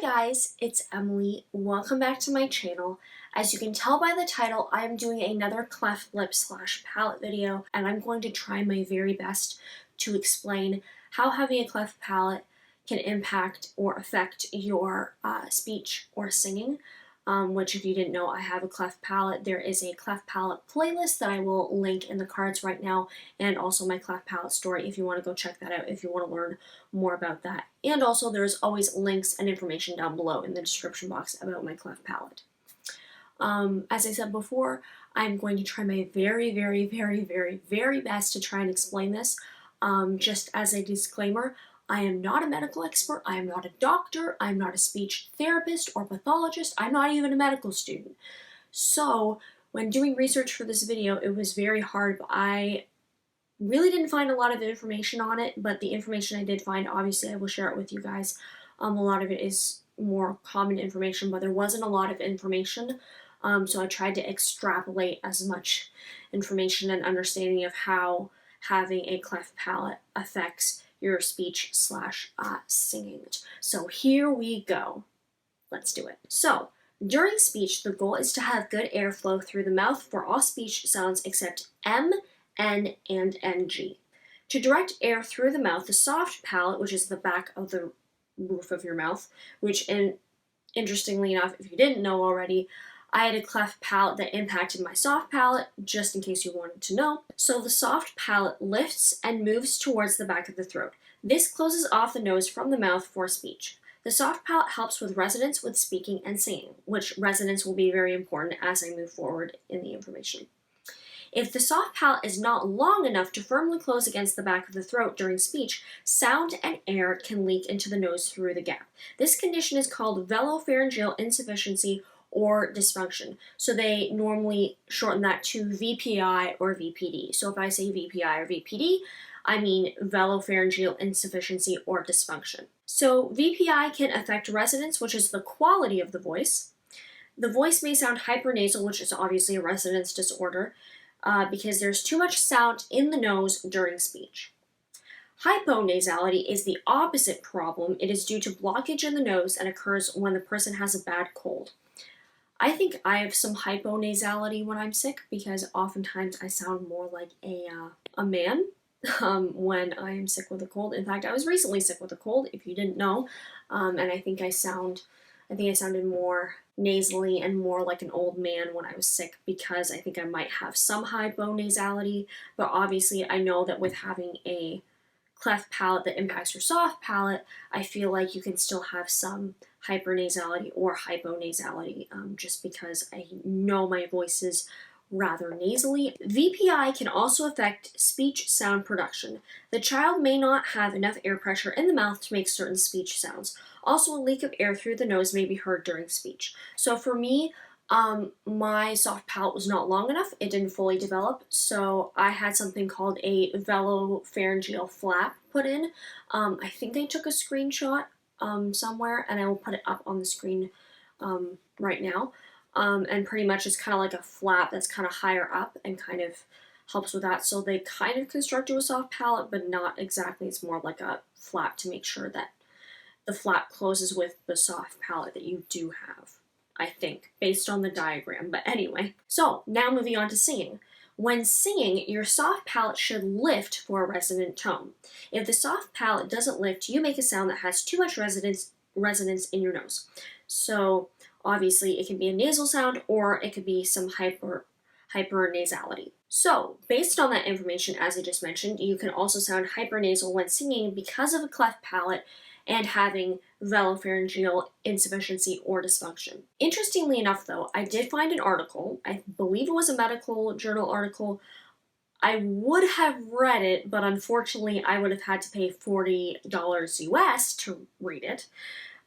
guys, it's Emily. Welcome back to my channel. As you can tell by the title, I'm doing another cleft lip / palate video, and I'm going to try my very best to explain how having a cleft palate can impact or affect your speech or singing. Which, if you didn't know, I have a cleft palate. There is a cleft palate playlist that I will link in the cards right now, and also my cleft palate story if you want to go check that out, if you want to learn more about that. And also, there's always links and information down below in the description box about my cleft palate. As I said before, I'm going to try my very best to try and explain this. Just as a disclaimer, I am not a medical expert, I am not a doctor, I'm not a speech therapist or pathologist, I'm not even a medical student. So, when doing research for this video, it was very hard. I really didn't find a lot of information on it, but the information I did find, obviously I will share it with you guys. A lot of it is more common information, but there wasn't a lot of information. So I tried to extrapolate as much information and understanding of how having a cleft palate affects your speech / singing. So here we go. Let's do it. So, during speech, the goal is to have good airflow through the mouth for all speech sounds except M, N, and NG. To direct air through the mouth, the soft palate, which is the back of the roof of your mouth, which, interestingly enough, if you didn't know already, I had a cleft palate that impacted my soft palate, just in case you wanted to know. So the soft palate lifts and moves towards the back of the throat. This closes off the nose from the mouth for speech. The soft palate helps with resonance with speaking and singing, which resonance will be very important as I move forward in the information. If the soft palate is not long enough to firmly close against the back of the throat during speech, sound and air can leak into the nose through the gap. This condition is called Pharyngeal insufficiency or dysfunction. So they normally shorten that to VPI or VPD. So if I say VPI or VPD, I mean velopharyngeal insufficiency or dysfunction. So VPI can affect resonance, which is the quality of the voice. The voice may sound hypernasal, which is obviously a resonance disorder, because there's too much sound in the nose during speech. Hyponasality is the opposite problem. It is due to blockage in the nose and occurs when the person has a bad cold. I think I have some hyponasality when I'm sick because oftentimes I sound more like a man when I am sick with a cold. In fact, I was recently sick with a cold, if you didn't know, and I think I sounded more nasally and more like an old man when I was sick because I think I might have some hyponasality, but obviously I know that with having a cleft palate that impacts your soft palate, I feel like you can still have some hypernasality or hyponasality just because I know my voice is rather nasally. VPI can also affect speech sound production. The child may not have enough air pressure in the mouth to make certain speech sounds. Also, a leak of air through the nose may be heard during speech. So for me, my soft palate was not long enough. It didn't fully develop, so I had something called a velopharyngeal flap put in. I think I took a screenshot somewhere, and I will put it up on the screen right now. And pretty much it's kind of like a flap that's kind of higher up and kind of helps with that. So they kind of constructed a soft palate, but not exactly. It's more like a flap to make sure that the flap closes with the soft palate that you do have, I think, based on the diagram. But anyway, so now moving on to singing. When singing, your soft palate should lift for a resonant tone. If the soft palate doesn't lift, you make a sound that has too much resonance in your nose. So obviously it can be a nasal sound or it could be some hypernasality. So based on that information, as I just mentioned, you can also sound hypernasal when singing because of a cleft palate and having velopharyngeal insufficiency or dysfunction. Interestingly enough, though, I did find an article, I believe it was a medical journal article. I would have read it, but unfortunately I would have had to pay $40 US to read it.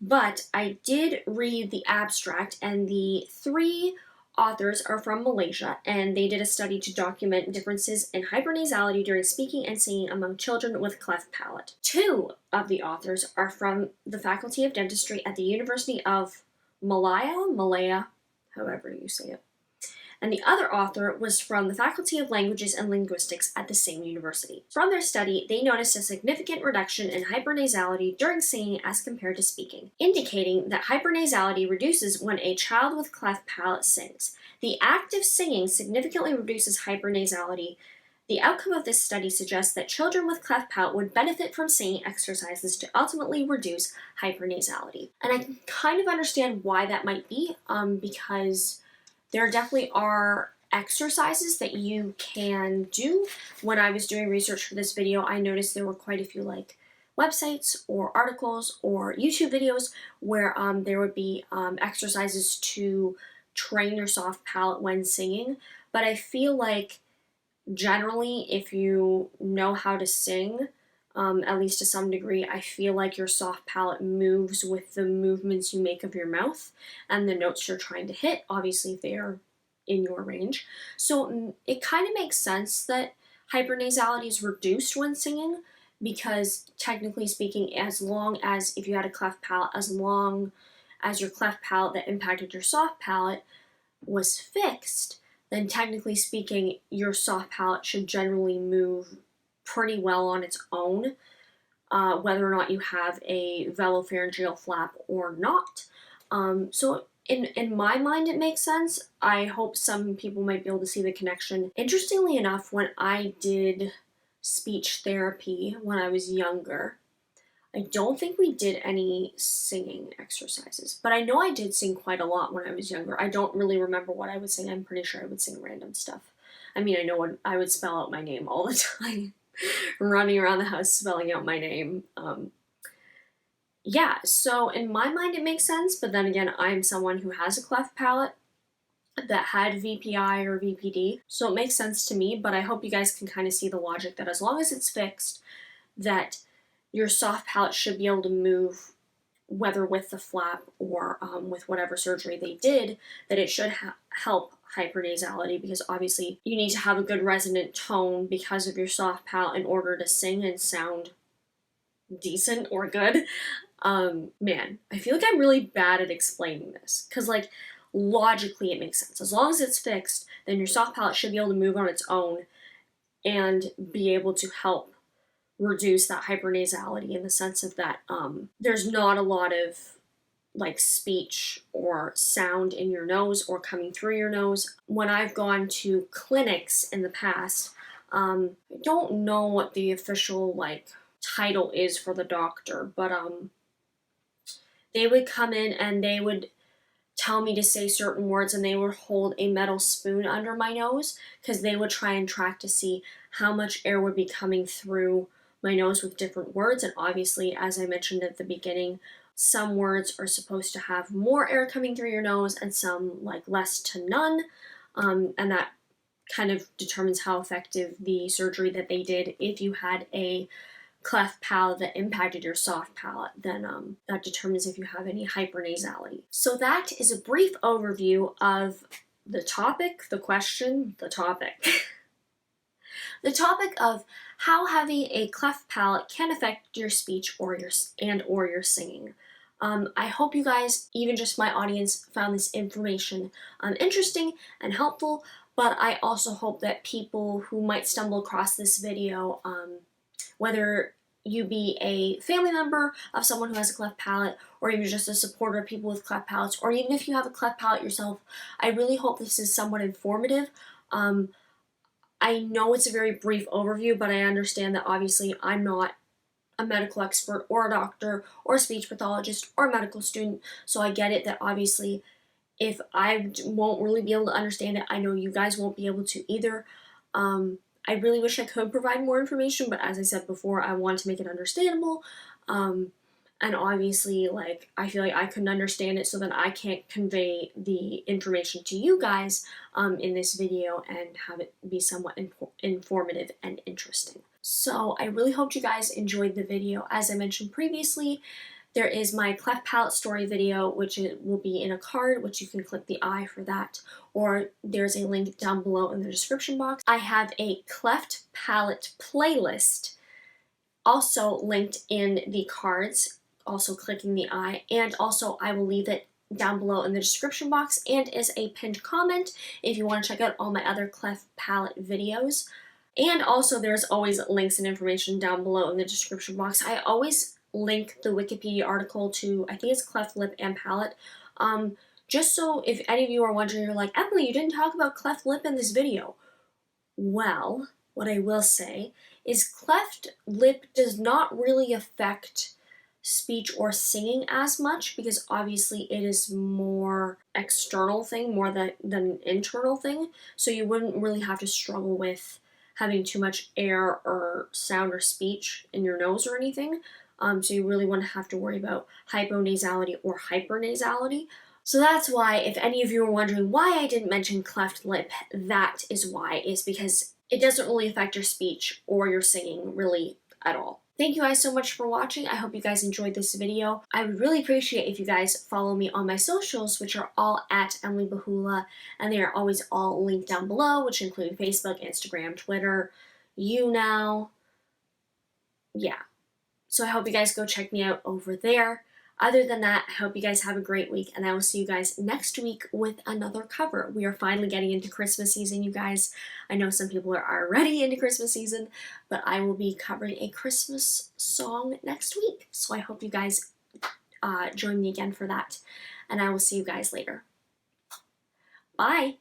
But I did read the abstract, and the 3 authors are from Malaysia, and they did a study to document differences in hypernasality during speaking and singing among children with cleft palate. 2 of the authors are from the Faculty of Dentistry at the University of Malaya, however you say it. and the other author was from the Faculty of Languages and Linguistics at the same university. From their study, they noticed a significant reduction in hypernasality during singing as compared to speaking, indicating that hypernasality reduces when a child with cleft palate sings. The act of singing significantly reduces hypernasality. The outcome of this study suggests that children with cleft palate would benefit from singing exercises to ultimately reduce hypernasality. And I can kind of understand why that might be, because there definitely are exercises that you can do. When I was doing research for this video, I noticed there were quite a few websites or articles or YouTube videos where there would be exercises to train your soft palate when singing. But I feel like generally, if you know how to sing, at least to some degree, I feel like your soft palate moves with the movements you make of your mouth and the notes you're trying to hit, obviously if they are in your range. So it kind of makes sense that hypernasality is reduced when singing, because technically speaking, as long as if you had a cleft palate, as long as your cleft palate that impacted your soft palate was fixed, then technically speaking, your soft palate should generally move pretty well on its own, whether or not you have a velopharyngeal flap or not. So in my mind, it makes sense. I hope some people might be able to see the connection. Interestingly enough, when I did speech therapy when I was younger, I don't think we did any singing exercises, but I know I did sing quite a lot when I was younger. I don't really remember what I would sing. I'm pretty sure I would sing random stuff. I mean, I know I would spell out my name all the time, running around the house spelling out my name. Yeah, so in my mind it makes sense, but then again, I'm someone who has a cleft palate that had VPI or VPD, so it makes sense to me, but I hope you guys can kind of see the logic that as long as it's fixed, that your soft palate should be able to move, whether with the flap or with whatever surgery they did, that it should help hypernasality, because obviously you need to have a good resonant tone because of your soft palate in order to sing and sound decent or good. Man, I feel like I'm really bad at explaining this, because logically it makes sense. As long as it's fixed, then your soft palate should be able to move on its own and be able to help reduce that hypernasality, in the sense of that there's not a lot of speech or sound in your nose or coming through your nose. When I've gone to clinics in the past, I don't know what the official title is for the doctor, but they would come in and they would tell me to say certain words, and they would hold a metal spoon under my nose, because they would try and track to see how much air would be coming through my nose with different words. And obviously, as I mentioned at the beginning, some words are supposed to have more air coming through your nose and some less to none, and that kind of determines how effective the surgery that they did. If you had a cleft palate that impacted your soft palate, then that determines if you have any hypernasality. So that is a brief overview of the topic, the question, the topic. The topic of how having a cleft palate can affect your speech or your singing. I hope you guys, even just my audience, found this information interesting and helpful, but I also hope that people who might stumble across this video, whether you be a family member of someone who has a cleft palate, or even just a supporter of people with cleft palates, or even if you have a cleft palate yourself, I really hope this is somewhat informative. I know it's a very brief overview, but I understand that obviously I'm not a medical expert or a doctor or a speech pathologist or a medical student, so I get it that obviously if I won't really be able to understand it, I know you guys won't be able to either. I really wish I could provide more information, but as I said before, I want to make it understandable. And obviously, I feel like I couldn't understand it, so then I can't convey the information to you guys in this video and have it be somewhat informative and interesting. So I really hope you guys enjoyed the video. As I mentioned previously, there is my cleft palate story video, which will be in a card, which you can click the I for that, or there's a link down below in the description box. I have a cleft palate playlist also linked in the cards, also clicking the I, and also I will leave it down below in the description box and as a pinned comment if you want to check out all my other cleft palate videos. And also there's always links and information down below in the description box. I always link the Wikipedia article to, I think it's cleft lip and palate. Just so if any of you are wondering, you're like, Emily, you didn't talk about cleft lip in this video. Well, what I will say is cleft lip does not really affect speech or singing as much because obviously it is more external thing more than an internal thing, so you wouldn't really have to struggle with having too much air or sound or speech in your nose or anything, so you really wouldn't have to worry about hyponasality or hypernasality. So that's why, if any of you are wondering why I didn't mention cleft lip, that is why, is because it doesn't really affect your speech or your singing really at all. Thank you guys so much for watching. I hope you guys enjoyed this video. I would really appreciate if you guys follow me on my socials, which are all at Emily Bahula, and they are always all linked down below, which include Facebook, Instagram, Twitter, YouNow. Yeah. So I hope you guys go check me out over there. Other than that, I hope you guys have a great week, and I will see you guys next week with another cover. We are finally getting into Christmas season, you guys. I know some people are already into Christmas season, but I will be covering a Christmas song next week. So I hope you guys join me again for that, and I will see you guys later. Bye!